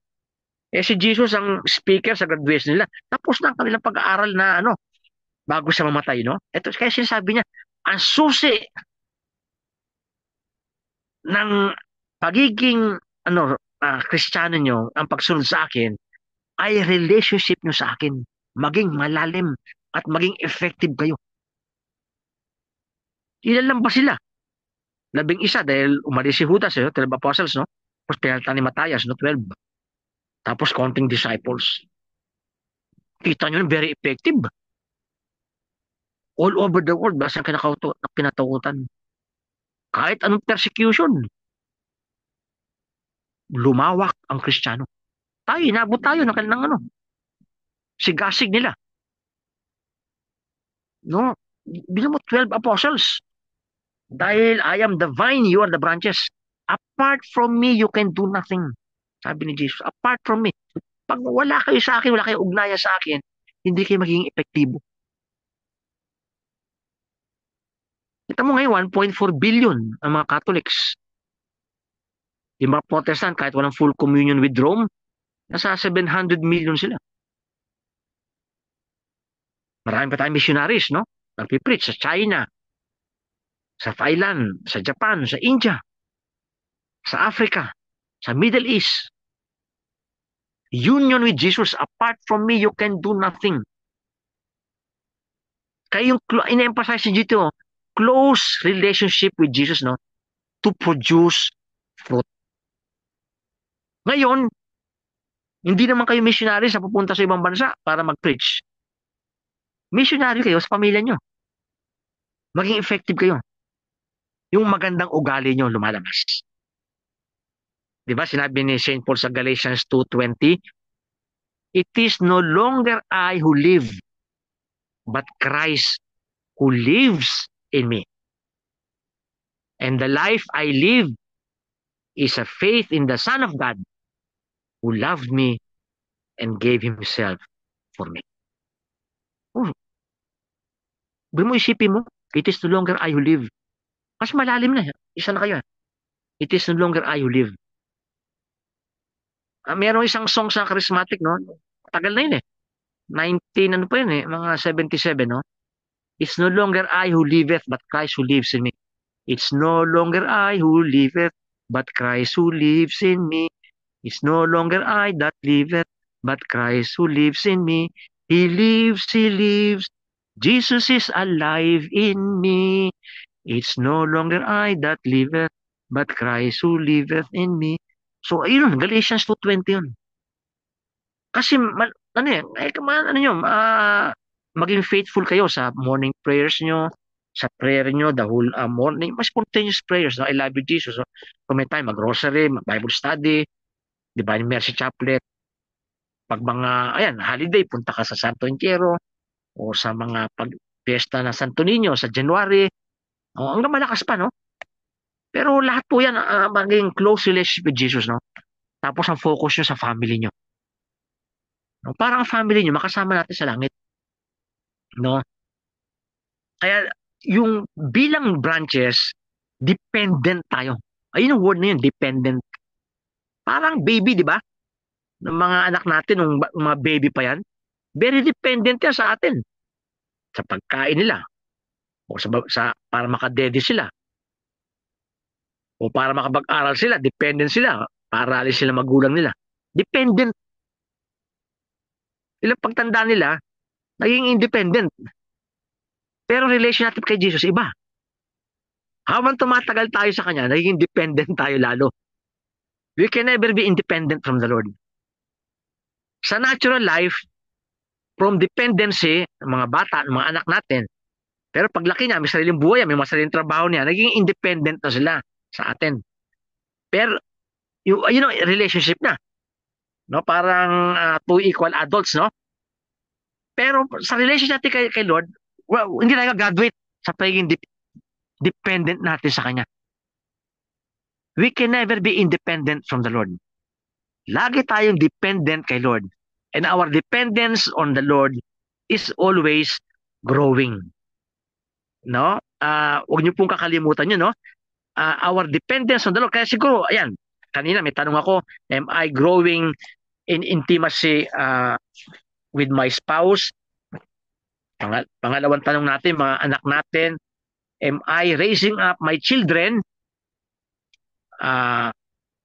si Jesus ang speaker sa graduation nila. Tapos na ang kanilang pag-aaral na ano, bago siya mamatay, no? Ito, kaya sinasabi niya, ang susi ng pagiging ano, Kristiyano nyo, ang pagsunod sa akin, ay relationship nyo sa akin. Maging malalim at maging effective kayo. Ilan lang ba sila? 11 dahil umalis si Judas, 12 apostles, no? Tapos pinalitan ni Matthias, no? 12. Tapos counting disciples. Kita nyo, very effective. All over the world, basta pinatakutan. Kahit anong persecution, lumawak ang Kristiyano. Tayo, inabot tayo ng kanilang ano, sigasig nila. No? Bilang mo 12 apostles. Dahil I am the vine, you are the branches. Apart from me, you can do nothing. Sabi ni Jesus, apart from me. Pag wala kayo sa akin, wala kayo ugnaya sa akin, hindi kayo magiging epektibo. Kita mo ngayon, 1.4 billion ang mga Catholics. Yung mga Protestant, kahit walang full communion with Rome, nasa 700 million sila. Marami pa tayong missionaries, no? Nagpipreach sa China, sa Thailand, sa Japan, sa India, sa Africa, sa Middle East. Union with Jesus, apart from me, you can do nothing. Kaya yung in-emphasize dito, close relationship with Jesus, no? To produce fruit. Ngayon, hindi naman kayo missionary sa pupunta sa ibang bansa para mag-preach. Missionary kayo sa pamilya nyo. Maging effective kayo. Yung magandang ugali nyo lumalabas. Di ba? Sinabi ni St. Paul sa Galatians 2:20, it is no longer I who live, but Christ who lives in me. And the life I live is a faith in the Son of God who loved me and gave himself for me. Oh, mo isipin mo, it is no longer I who live. Mas malalim na. Isa na kayo. It is no longer I who live. Merong isang song sa charismatic, no? Tagal na yun eh. 19, ano pa yun eh, mga 77, no? It's no longer I who liveth, but Christ who lives in me. It's no longer I who liveth, but Christ who lives in me. It's no longer I that liveth, but Christ who lives in me. He lives, He lives. Jesus is alive in me. It's no longer I that liveth, but Christ who liveth in me. So, ayun, Galatians 2:20 yun. Kasi, ano yan, ano nyo, maging faithful kayo sa morning prayers nyo, sa prayer nyo, the whole morning, mas spontaneous prayers, no? I love you, Jesus. So, kung may time, mag-rosary, mag-Bible study, Divine Mercy Chaplet, pag mga, ayan, holiday, punta ka sa Santo Entierro, o sa mga pag-fiesta na Santo Niño sa January, o hanggang malakas pa, no? Pero lahat po yan, maging close relationship with Jesus, no? Tapos ang focus nyo sa family nyo. No? Parang ang family nyo, makasama natin sa langit, no? Kaya yung bilang branches, dependent tayo. Ayun yung word na yun, dependent. Parang baby, di ba? Ng mga anak natin, ng mga baby pa yan, very dependent yan sa atin. Sa pagkain nila, o para makadede sila, o para makapag-aral sila, dependent sila, para alis sila magulang nila. Dependent. Ilang pagtanda nila, naging independent. Pero relation natin kay Jesus, iba. Habang tumatagal tayo sa Kanya, naging dependent tayo lalo. We can never be independent from the Lord. Sa natural life, from dependency, ng mga bata, ng mga anak natin, pero paglaki niya, may sariling buhay, may mga sariling trabaho niya, naging independent na sila sa atin. Pero, relationship na. No? Parang two equal adults, no? Pero sa relationship natin kay Lord, well, hindi tayo graduate sa pagiging dependent natin sa Kanya. We can never be independent from the Lord. Lagi tayong dependent kay Lord. And our dependence on the Lord is always growing. No? Huwag niyo pong kakalimutan yun, no? Our dependence on the Lord. Kaya siguro, ayan, kanina may tanong ako, am I growing in intimacy with my spouse? Pangalawang tanong natin, mga anak natin, am I raising up my children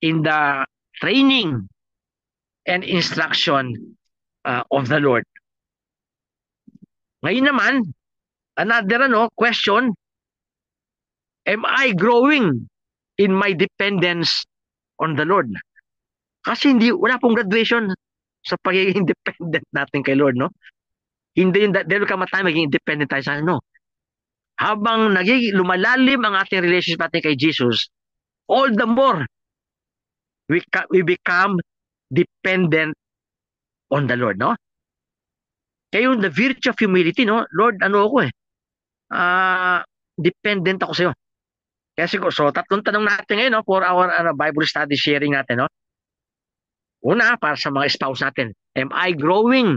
in the training and instruction of the Lord? Ngayon naman, another question, am I growing in my dependence on the Lord? Kasi wala pong graduation sa pagiging dependent natin kay Lord, no? Hindi yung there will come a time maging independent tayo sa ano. Habang lumalalim ang ating relationship natin kay Jesus, all the more we become dependent on the Lord, no? Kaya yung the virtue of humility, no? Lord, ano ako dependent ako sa'yo. Kaya siguro, so tatlong tanong natin ngayon, no? For our Bible study sharing natin, no? Una, para sa mga spouse natin, am I growing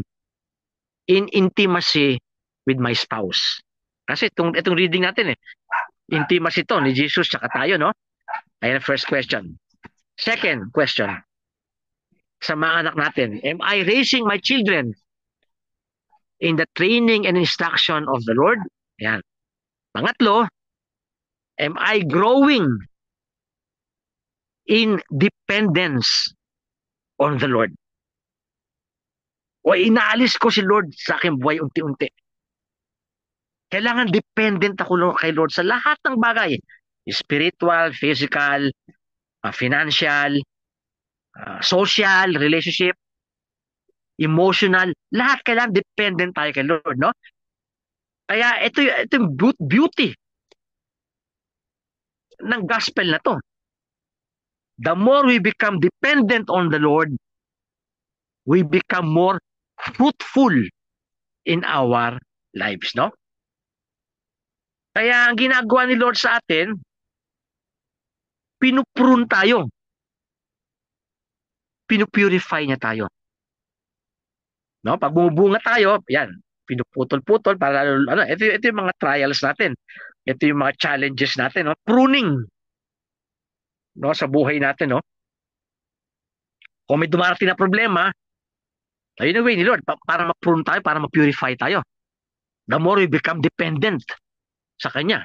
in intimacy with my spouse? Kasi itong reading natin, intimacy to ni Jesus tsaka tayo, no? Ayan, first question. Second question, sa mga anak natin, am I raising my children in the training and instruction of the Lord? Ayan. Pangatlo, am I growing in dependence on the Lord? O inaalis ko si Lord sa aking buhay unti-unti? Kailangan dependent ako kay Lord sa lahat ng bagay. Spiritual, physical, financial, social, relationship, emotional, lahat kailangan dependent tayo kay Lord, no? Kaya ito yung beauty ng gospel na to. The more we become dependent on the Lord, we become more fruitful in our lives, no? Kaya ang ginagawa ni Lord sa atin, pinuprune tayo. Pinupurify niya tayo. No? Pag bumubunga tayo, yan, pinuputol-putol para ito yung mga trials natin. Ito yung mga challenges natin, no? Pruning, no, sa buhay natin, no? Kung may dumarating na problema, ayun ang way ni Lord para ma-prune tayo, para ma-purify tayo. The more we become dependent sa Kanya.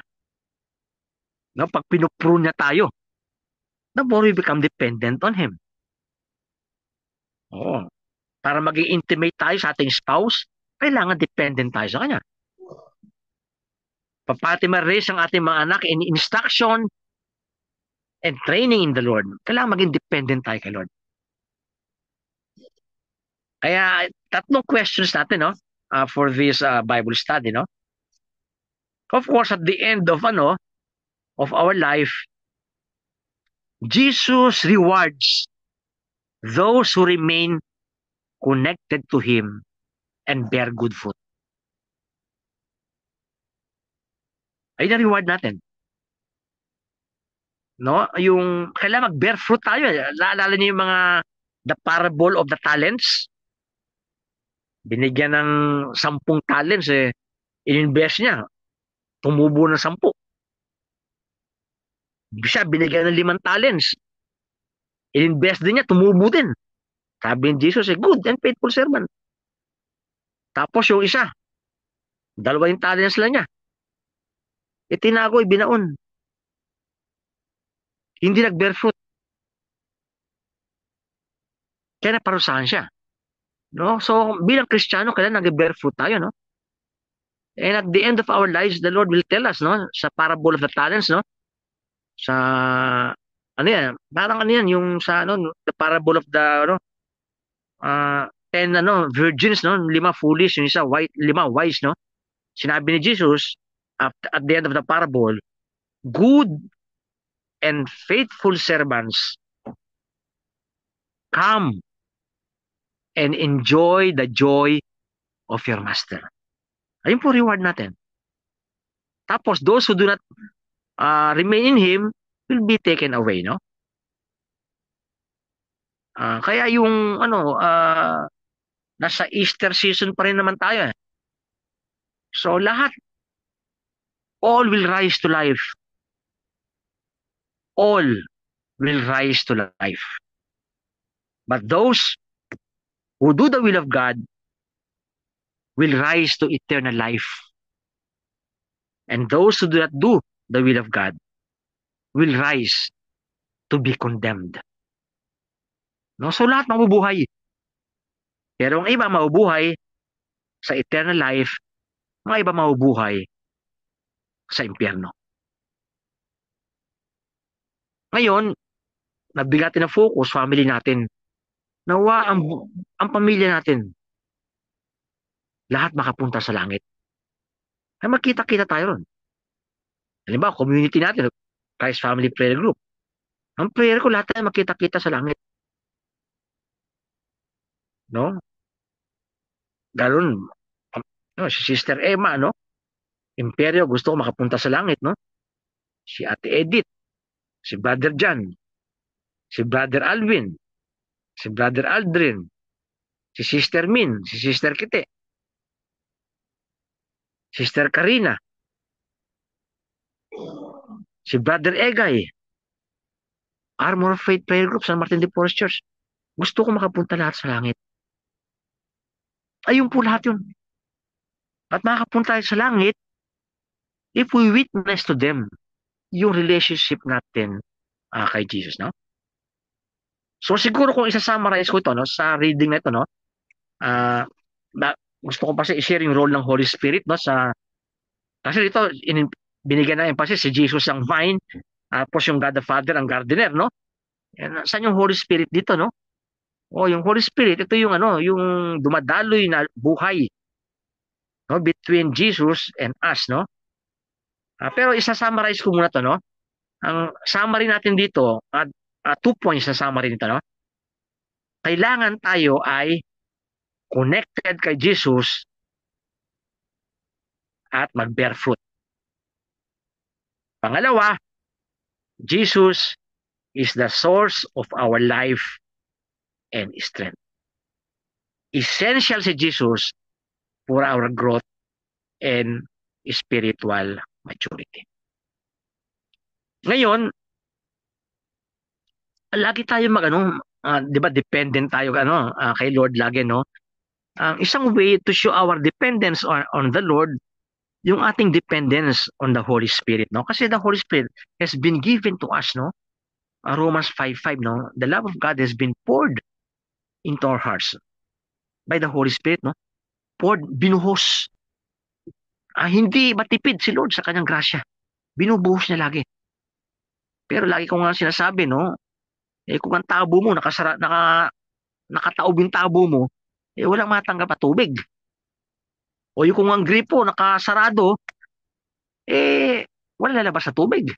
No, pag pinuprune niya tayo, the more we become dependent on Him. Oo. Para maging intimate tayo sa ating spouse, kailangan dependent tayo sa Kanya. Pati ma-raise ang ating mga anak in instruction and training in the Lord, kailangan maging dependent tayo kay Lord. Kaya tatlong questions natin, no, for this Bible study, no. Of course, at the end of our life, Jesus rewards those who remain connected to Him and bear good fruit. ay na-reward natin. No? Yung kailangan mag-bear fruit tayo. Naalala niyo yung mga the parable of the talents? Binigyan ng 10 talents in-invest niya, tumubo ng 10. Siya binigyan ng 5 talents. In-invest din niya, tumubo din. Sabi ni Jesus, good and faithful servant. Tapos yung isa, 2 talents lang niya. Itinago, ibinaon. Hindi nag-bear fruit. Kaya naparusahan siya. No? So, bilang Kristiyano, kailangan nag-bear fruit tayo, no? And at the end of our lives, the Lord will tell us, no? Sa parable of the talents, no? Sa, ano yan, parang ano yan, yung sa, ano, the parable of the, ano, 10, virgins, no? 5 foolish, yung isa, 5 wise, no? Sinabi ni Jesus, at the end of the parable, good and faithful servants, come and enjoy the joy of your master. Ayun po reward natin. Tapos, those who do not remain in Him will be taken away, no? Kaya yung, nasa Easter season pa rin naman tayo. So, lahat, all will rise to life. All will rise to life. But those who do the will of God will rise to eternal life. And those who do not do the will of God will rise to be condemned. No? So lahat mabubuhay. Pero ang iba mabubuhay sa eternal life, ang iba mabubuhay sa impyerno. Ngayon, nabigyan ng focus, family natin. Nawa ang pamilya natin, lahat makapunta sa langit. Ay magkita-kita tayo ron. Halimbawa, community natin, Christ Family Prayer Group. Ang prayer ko, lahat tayo magkita-kita sa langit. No? Galon, si Sister Emma, no? Imperyo, gusto ko makapunta sa langit, no? Si Ate Edith, si Brother John, si Brother Alvin, si Brother Aldrin, si Sister Min, si Sister Kite, Sister Karina, si Brother Egay, Armor of Faith Prayer Group, San Martin de Porres Church. Gusto ko makapunta lahat sa langit. Ayun po lahat yun. At makakapunta tayo sa langit if we witness to them yung relationship natin kay Jesus, no? So siguro kung isa-summarize ko ito, no, sa reading na ito, no, uh, gusto ko pa i-share yung role ng Holy Spirit, no, kasi dito binigyan na emphasis si Jesus ang vine, tapos yung God the Father ang gardener, no? And, saan yung Holy Spirit dito, no? Yung Holy Spirit, ito yung yung dumadaloy na buhay, no, between Jesus and us, no? Pero isa-summarize ko muna to, no? Ang summary natin dito, 2 points na summary nito, no? Kailangan tayo ay connected kay Jesus at mag-bear fruit. Pangalawa, Jesus is the source of our life and strength. Essential si Jesus for our growth and spiritual maturity. Ngayon, lagi tayo di ba dependent tayo kay Lord lagi, no? Ang isang way to show our dependence on the Lord, yung ating dependence on the Holy Spirit, no? Kasi the Holy Spirit has been given to us, no? Romans 5:5, no? The love of God has been poured into our hearts by the Holy Spirit, no? Poured, binuhos. Hindi matipid si Lord sa kanyang grasya. Binubuhos niya lagi. Pero lagi ko nga sinasabi, no? Kung ang tabo mo, nakataob yung tabo mo, walang matanggap na tubig. O yung kung ang gripo nakasarado, wala lalabas na tubig.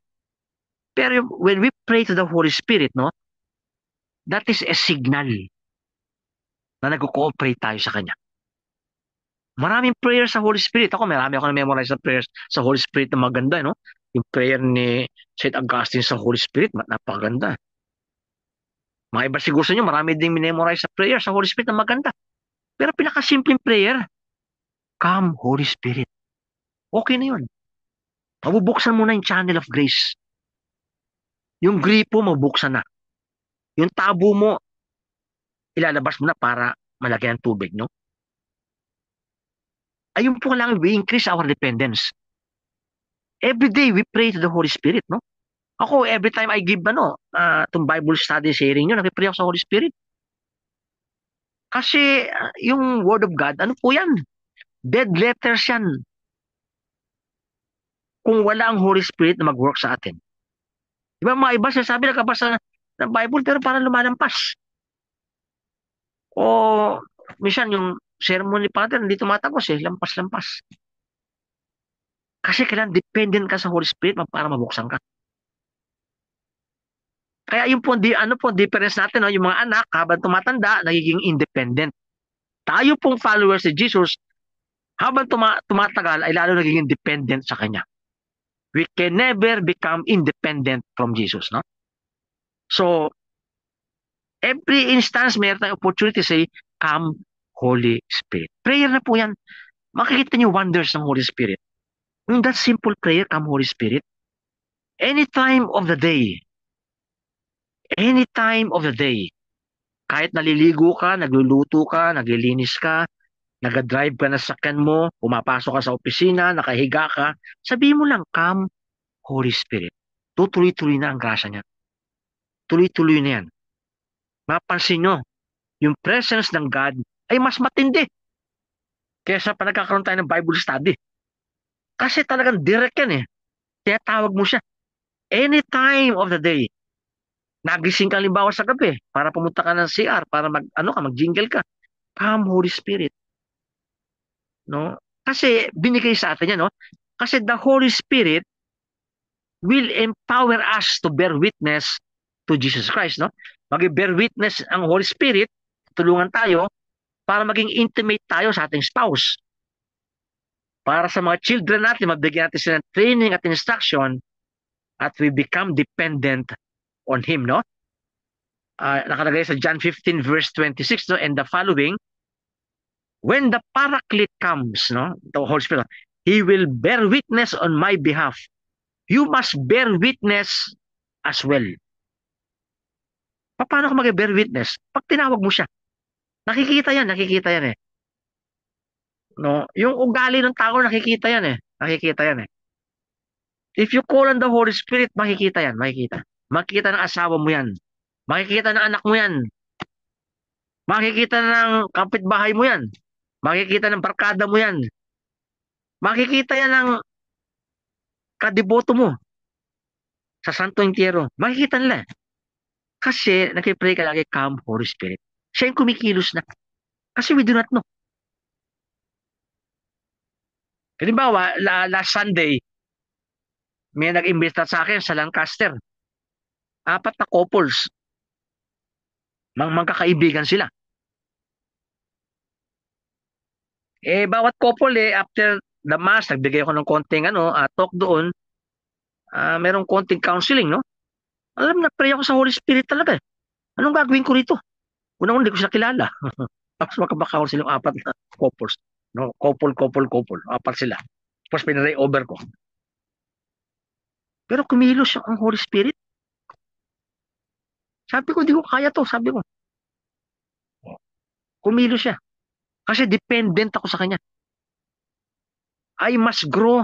Pero when we pray to the Holy Spirit, no, that is a signal na nag-cooperate tayo sa Kanya. Maraming prayer sa Holy Spirit. Marami ako na-memorize sa prayers sa Holy Spirit na maganda, no? Yung prayer ni St. Augustine sa Holy Spirit, napakaganda. Mga iba siguro sa inyo, marami ding memorize sa prayer sa Holy Spirit na maganda. Pero pinakasimpleng prayer, come Holy Spirit. Okay na yun. Mabubuksan mo na yung channel of grace. Yung gripo, mabuksan na. Yung tabo mo, ilalabas mo na para malagyan ng tubig, no? Ayun po lang, we increase our dependence. Every day, we pray to the Holy Spirit, no? Ako, every time I give, itong Bible study sharing nyo, nag-pray ako sa Holy Spirit. Kasi, yung Word of God, ano po yan? Dead letters yan. Kung wala ang Holy Spirit na mag-work sa atin. Di ba, mga iba, sinasabi, nakabasa ng Bible, pero parang lumalampas. O, minsan, yung sermon ni Father, hindi tumatapos lampas-lampas. Kasi kailangan dependent ka sa Holy Spirit para mabuksan ka. Kaya yung po, difference natin, no? Yung mga anak, habang tumatanda, nagiging independent. Tayo pong followers ni Jesus, habang tumatagal, ay lalo nagiging dependent sa Kanya. We can never become independent from Jesus, no? So, every instance, mayroon tayong opportunity to say, come, Holy Spirit. Prayer na po yan. Makikita niyo wonders ng Holy Spirit. Yung that simple prayer, come, Holy Spirit, any time of the day, kahit naliligo ka, nagluluto ka, naglilinis ka, nag-drive ka na sa sakyan mo, pumapasok ka sa opisina, nakahiga ka, sabihin mo lang, come, Holy Spirit. Tutuloy-tuloy na ang grasya niya. Tuloy-tuloy na yan. Mapansin nyo, yung presence ng God ay mas matindi kaysa pa nagkakaroon tayo ng Bible study. Kasi talagang direct yan eh. Tinatawag mo siya. Any time of the day, nagising ka limbawa sa gabi para pumunta ka ng CR, para mag-jingle ka. Come, Holy Spirit. No? Kasi binigay sa atin yan, no? Kasi the Holy Spirit will empower us to bear witness to Jesus Christ, no? Mag-bear witness ang Holy Spirit, tulungan tayo para maging intimate tayo sa ating spouse. Para sa mga children natin, mabigyan natin sila ng training at instruction at we become dependent on Him, no? Nakalagay sa John 15 verse 26, no? And the following, when the Paraclete comes, no? The Holy Spirit, He will bear witness on my behalf. You must bear witness as well. Paano ka mag-bear witness? Pag tinawag mo siya. Nakikita yan eh. No? Yung ugali ng tao, nakikita yan eh. If you call on the Holy Spirit, makikita yan, makikita. Makikita ng asawa mo yan. Makikita ng anak mo yan. Makikita ng kapitbahay mo yan. Makikita ng barkada mo yan. Makikita yan ng kadeboto mo sa Santo Entierro. Makikita nila. Kasi nakipray ka lagi, come Holy Spirit. Siya yung kumikilos na. Kasi we do not know. Halimbawa, last Sunday, may nag-imbita sa akin sa Lancaster. 4 na couples. Magkakaibigan sila. Bawat couple after the mass, nagbigay ako ng konting talk doon. Merong konting counseling, no? Alam, nag-pray ako sa Holy Spirit talaga. Anong gagawin ko rito? Unang-una, hindi ko sila kilala. Tapos magkabakaw silang 4 na couples. No? Couple. 4 sila. Tapos pinaray over ko. Pero kumilos ang Holy Spirit. Sabi ko, di ko kaya to. Sabi ko. Kumilos siya. Kasi dependent ako sa kanya. I must grow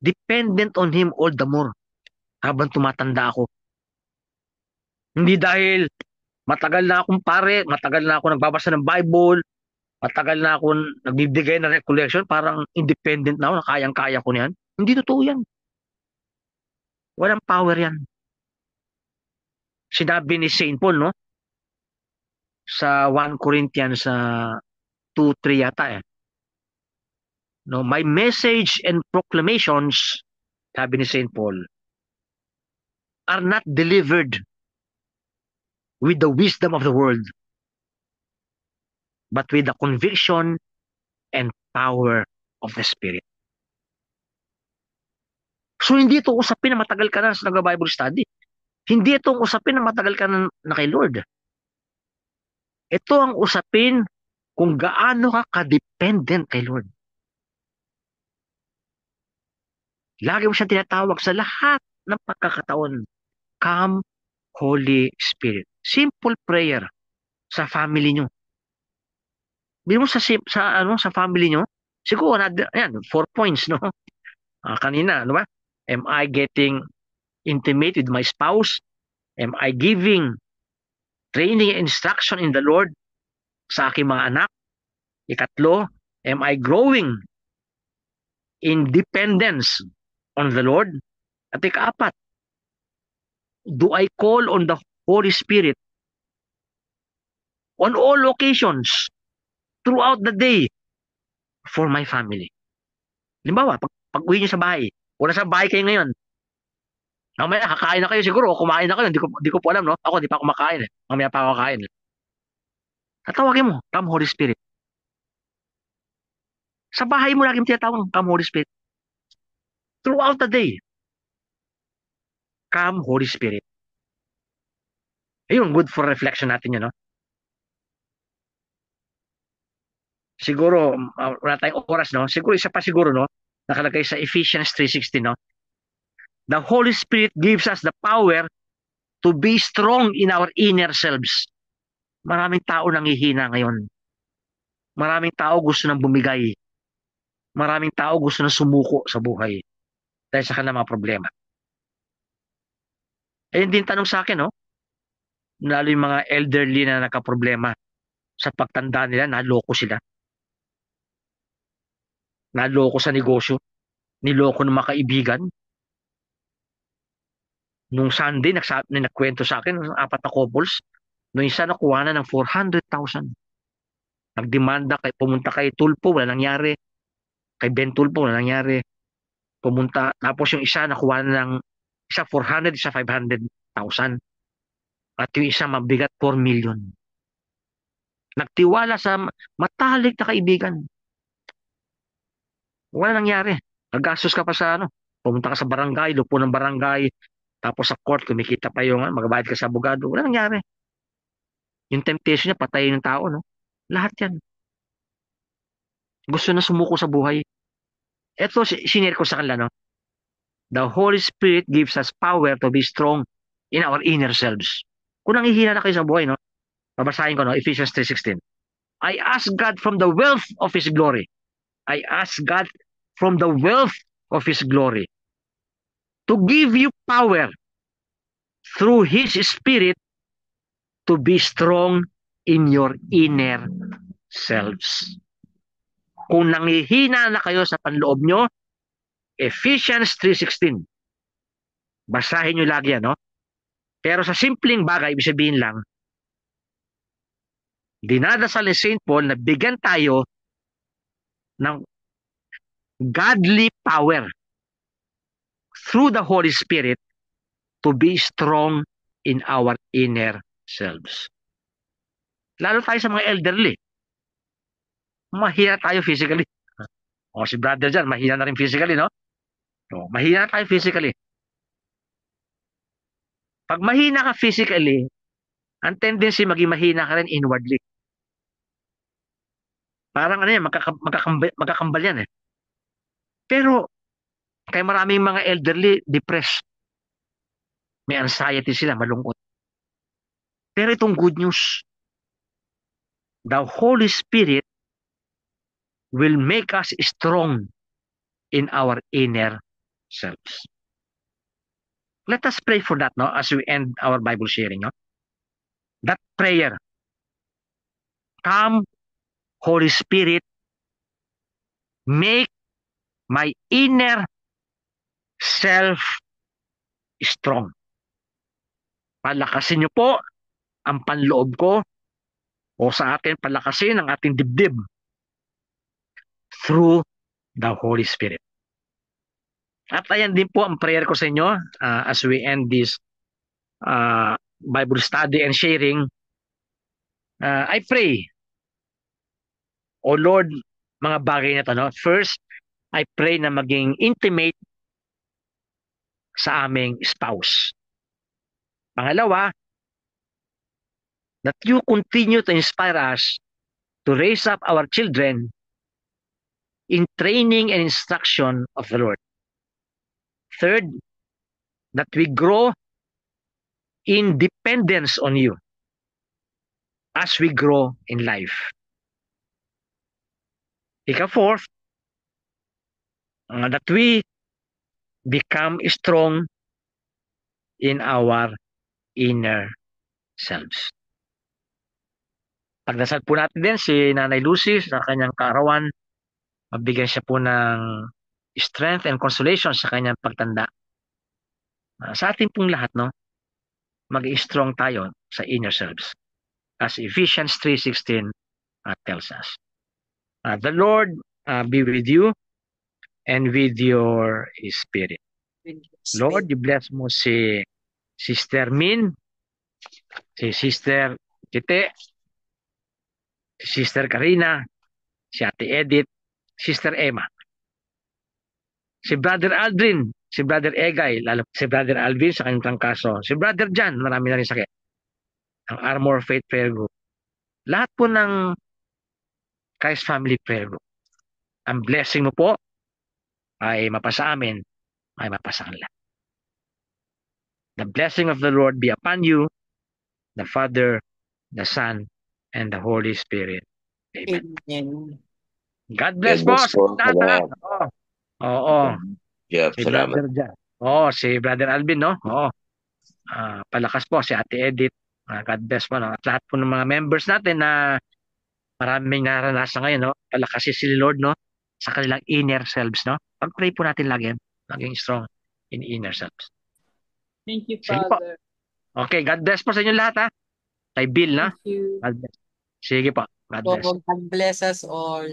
dependent on Him all the more habang tumatanda ako. Hindi dahil matagal na akong pare, matagal na ako nagbabasa ng Bible, matagal na ako nagbibigay ng recollection, parang independent na ako, kayang-kaya ko niyan. Hindi totoo yan. Walang power yan. Sinabi ni Saint Paul, no? Sa 1 Corinthians 2:3 yata eh. No, my message and proclamations, sabi ni Saint Paul, are not delivered with the wisdom of the world, but with the conviction and power of the Spirit. So hindi ito usapin na matagal ka na sa nag-Bible study. Hindi itong usapin na matagal ka na kay Lord. Ito ang usapin kung gaano ka ka-dependent kay Lord. Lagi mo siya tinatawag sa lahat ng pagkakataon. Come, Holy Spirit. Simple prayer sa family nyo. Bili mo sa family nyo, siguro, ayan, 4 points, no? Kanina, ano ba? Am I getting intimate with my spouse? Am I giving training and instruction in the Lord sa aking mga anak? Ikatlo, am I growing in dependence on the Lord? At ikaapat, do I call on the Holy Spirit on all occasions throughout the day for my family? Limbawa, pag-uwi nyo sa bahay, wala sa bahay kayo ngayon, mamaya kakain na kayo siguro, o kumain na kayo, hindi ko po alam, no? Ako, di pa ako makain, eh. Mamaya pa ako kakain. Tatawagin mo, come Holy Spirit. Sa bahay mo laging tinatawag, come Holy Spirit. Throughout the day, come Holy Spirit. Ayun, good for reflection natin yun, no? Siguro, wala tayong oras, no? Siguro, isa pa siguro, no? Nakalagay sa Ephesians 3:16, no? The Holy Spirit gives us the power to be strong in our inner selves. Maraming tao nanghihina ngayon. Maraming tao gusto nang bumigay. Maraming tao gusto nang sumuko sa buhay dahil sa kanilang mga problema. Ayun din tanong sa akin, no? Lalo yung mga elderly na nagka-problema sa pagtanda nila, naloko sila. Naloko sa negosyo. Niloko ng mga kaibigan. Nung Sunday, nagkwento sa akin, ng 4 na couples, nung isa nakuha na ng 400,000. Nagdemanda, pumunta kay Tulpo, wala nangyari. Kay Ben Tulpo, wala nangyari. Pumunta, tapos yung isa nakuha na ng, isa 400, isa 500,000. At yung isa mabigat 4 million. Nagtiwala sa matalik na kaibigan. Wala nangyari. Naggastos ka pa sa ano. Pumunta ka sa barangay, lupo ng barangay, tapos sa court, kumikita pa yung magbabayad ka sa abogado. Wala nangyari. Yung temptation niya, patayin ng tao, no? Lahat yan. Gusto na sumuko sa buhay. Ito, sinare ko sa kanila, no? The Holy Spirit gives us power to be strong in our inner selves. Kung nanghihina na kayo sa buhay, no? Babasahin ko, no? Ephesians 3:16. I ask God from the wealth of His glory. I ask God from the wealth of His glory to give you power through His Spirit to be strong in your inner selves. Kung nanghihina na kayo sa panloob nyo, Ephesians 3:16. Basahin nyo lagi yan, no? Pero sa simpleng bagay, ibig sabihin lang, dinadasal ni St. Paul na bigyan tayo ng godly power through the Holy Spirit to be strong in our inner selves. Lalo tayo sa mga elderly. Mahina tayo physically. O si brother dyan, mahina na rin physically, no? O, mahina tayo physically. Pag mahina ka physically, ang tendency maging mahina ka rin inwardly. Parang ano yan, magkakambal yan eh. Pero, kay maraming mga elderly, depressed. May anxiety sila, malungkot. Pero itong good news, the Holy Spirit will make us strong in our inner selves. Let us pray for that, no, as we end our Bible sharing, no? That prayer, come, Holy Spirit, make my inner self strong. Palakasin niyo po ang panloob ko o sa atin palakasin ang ating dibdib through the Holy Spirit. At ayan din po ang prayer ko sa inyo as we end this Bible study and sharing. I pray, O Lord, mga bagay na to, no? First, I pray na maging intimate sa aming spouse. Pangalawa, that you continue to inspire us to raise up our children in training and instruction of the Lord. Third, that we grow in dependence on you as we grow in life. Fourth, that we become strong in our inner selves. Pagdasal po natin din si Nanay Lucy sa kanyang kaarawan, mabigyan siya po ng strength and consolation sa kanyang pagtanda. Sa ating pong lahat, no, mag-strong tayo sa inner selves. As Ephesians 3:16 tells us. The Lord be with you and with your spirit. Lord, you bless mo si Sister Min, si Sister Tite, si Sister Karina, si Ate Edith, Sister Emma, si Brother Aldrin, si Brother Egay, lalo si Brother Alvin sa kanyang trangkaso, si Brother John, marami na rin sakit, ang Armor Faith Prayer Group. Lahat po ng Christ Family Prayer Group. Ang blessing mo po ay mapasa amin, ay mapasa kanila. The blessing of the Lord be upon you, the Father, the Son, and the Holy Spirit. Amen. Amen. God bless God po bless sa po. lahat. Salamat. Oo. Yeah, Si salamat. Brother Jan. Oo, si Brother Alvin, no? Oo. Palakas po si Ate Edith. God bless po. No? At lahat po ng mga members natin na maraming naranasan ngayon, no? Palakasin si Lord, no? Sa kanilang inner selves, no? Pag-pray po natin lagi, maging strong in inner selves. Thank you, Sige po. Father. Okay, God bless po sa inyo lahat, ha? Kay Bill, na? Thank you. God bless. Sige po. God bless. God bless us all.